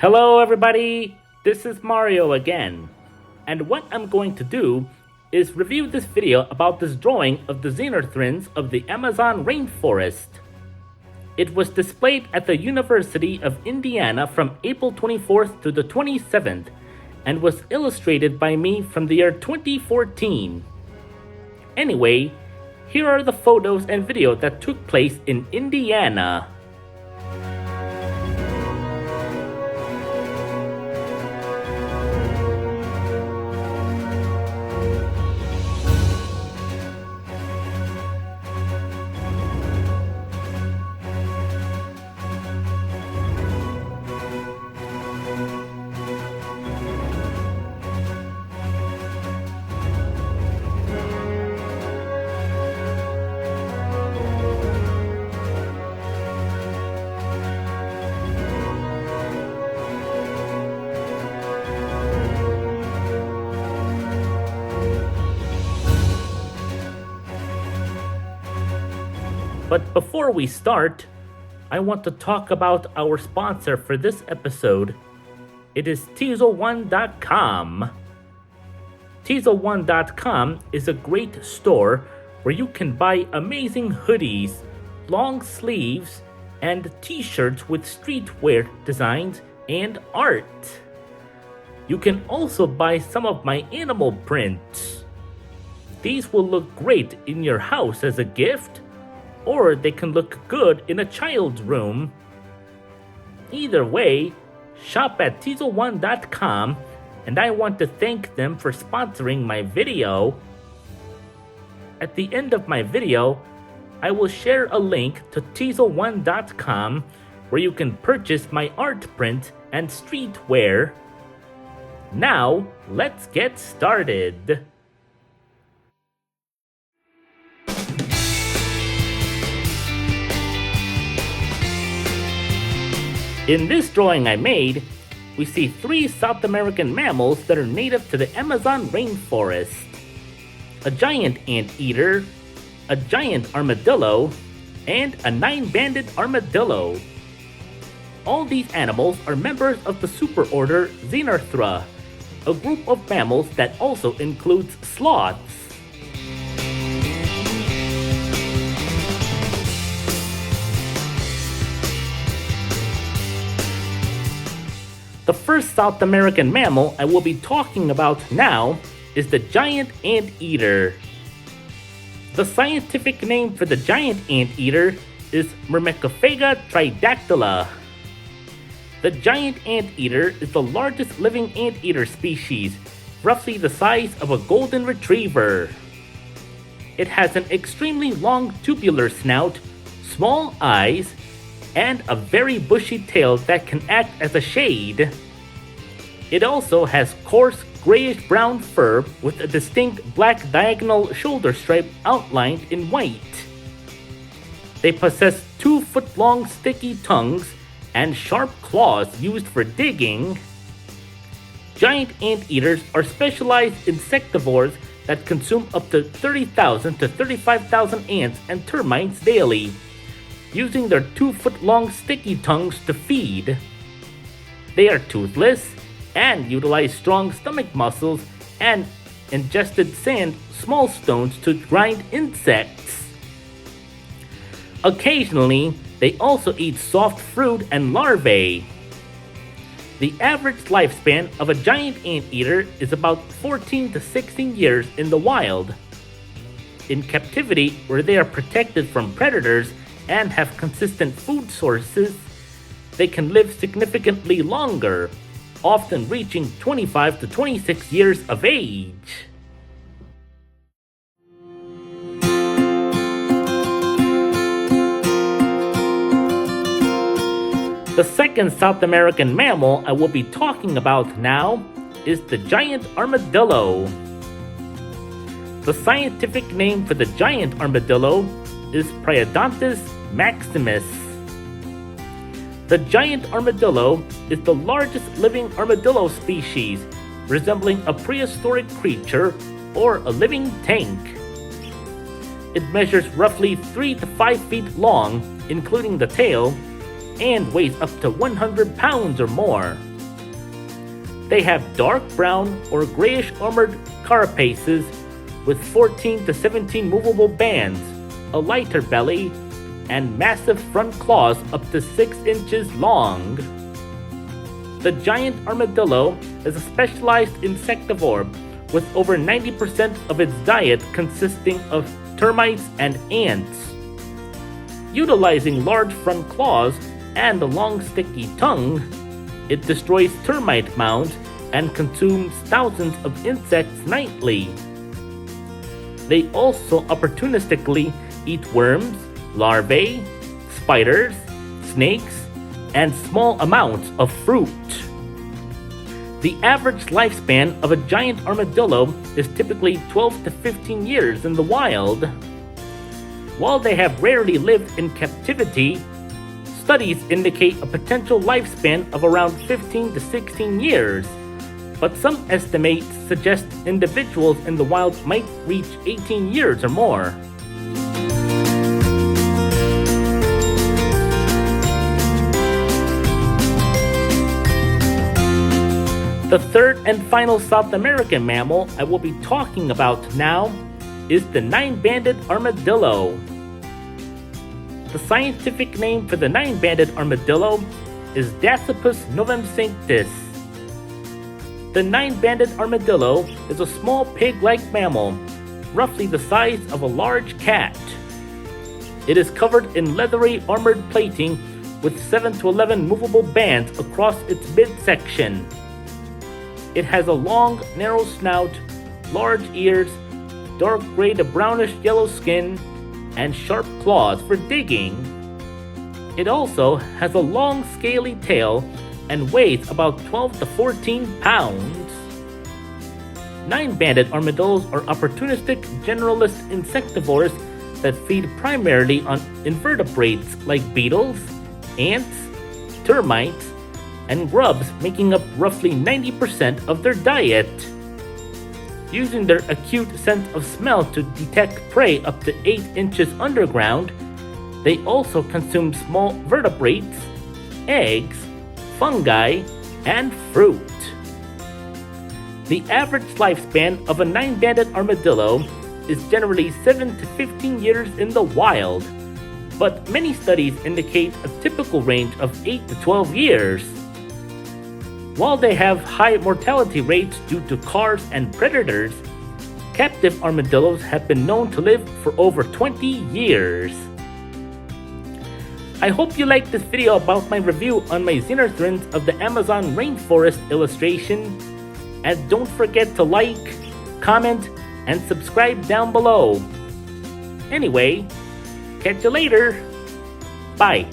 Hello everybody, this is Mario again, and what I'm going to do is review this video about this drawing of the Xenarthrans of the Amazon rainforest. It was displayed at the University of Indiana from April 24th to the 27th, and was illustrated by me from the year 2014. Anyway, here are the photos and video that took place in Indiana. But before we start, I want to talk about our sponsor for this episode. It is Teasel1.com. Teasel1.com is a great store where you can buy amazing hoodies, long sleeves, and t-shirts with streetwear designs and art. You can also buy some of my animal prints. These will look great in your house as a gift, or they can look good in a child's room. Either way, shop at Teasel1.com, and I want to thank them for sponsoring my video. At the end of my video, I will share a link to Teasel1.com where you can purchase my art print and streetwear. Now, let's get started. In this drawing I made, we see 3 South American mammals that are native to the Amazon rainforest. A giant anteater, a giant armadillo, and a 9-banded armadillo. All these animals are members of the superorder Xenarthra, a group of mammals that also includes sloths. The first South American mammal I will be talking about now is the giant anteater. The scientific name for the giant anteater is Myrmecophaga tridactyla. The giant anteater is the largest living anteater species, roughly the size of a golden retriever. It has an extremely long tubular snout, small eyes, and a very bushy tail that can act as a shade. It also has coarse grayish-brown fur with a distinct black diagonal shoulder stripe outlined in white. They possess 2-foot-long sticky tongues and sharp claws used for digging. Giant anteaters are specialized insectivores that consume up to 30,000 to 35,000 ants and termites daily, using their 2-foot-long sticky tongues to feed. They are toothless and utilize strong stomach muscles and ingested sand small stones to grind insects. Occasionally, they also eat soft fruit and larvae. The average lifespan of a giant anteater is about 14 to 16 years in the wild. In captivity, where they are protected from predators and have consistent food sources, they can live significantly longer, often reaching 25 to 26 years of age. The second South American mammal I will be talking about now is the giant armadillo. The scientific name for the giant armadillo is Priodontes maximus. The giant armadillo is the largest living armadillo species, resembling a prehistoric creature or a living tank. It measures roughly 3 to 5 feet long, including the tail, and weighs up to 100 pounds or more. They have dark brown or grayish armored carapaces with 14 to 17 movable bands, a lighter belly, and massive front claws up to 6 inches long. The giant armadillo is a specialized insectivore with over 90% of its diet consisting of termites and ants. Utilizing large front claws and a long sticky tongue, it destroys termite mounds and consumes thousands of insects nightly. They also opportunistically eat worms, larvae, spiders, snakes, and small amounts of fruit. The average lifespan of a giant armadillo is typically 12 to 15 years in the wild. While they have rarely lived in captivity, studies indicate a potential lifespan of around 15 to 16 years, but some estimates suggest individuals in the wild might reach 18 years or more. The third and final South American mammal I will be talking about now is the nine-banded armadillo. The scientific name for the nine-banded armadillo is Dasypus novemcinctus. The nine-banded armadillo is a small pig-like mammal, roughly the size of a large cat. It is covered in leathery armored plating with 7 to 11 movable bands across its midsection. It has a long, narrow snout, large ears, dark gray to brownish yellow skin, and sharp claws for digging. It also has a long, scaly tail and weighs about 12 to 14 pounds. Nine-banded armadillos are opportunistic generalist insectivores that feed primarily on invertebrates like beetles, ants, termites, and grubs, making up roughly 90% of their diet. Using their acute sense of smell to detect prey up to 8 inches underground, they also consume small vertebrates, eggs, fungi, and fruit. The average lifespan of a nine-banded armadillo is generally 7 to 15 years in the wild, but many studies indicate a typical range of 8 to 12 years. While they have high mortality rates due to cars and predators, captive armadillos have been known to live for over 20 years. I hope you liked this video about my review on my Xenarthrans of the Amazon Rainforest illustration, and don't forget to like, comment, and subscribe down below. Anyway, catch you later. Bye.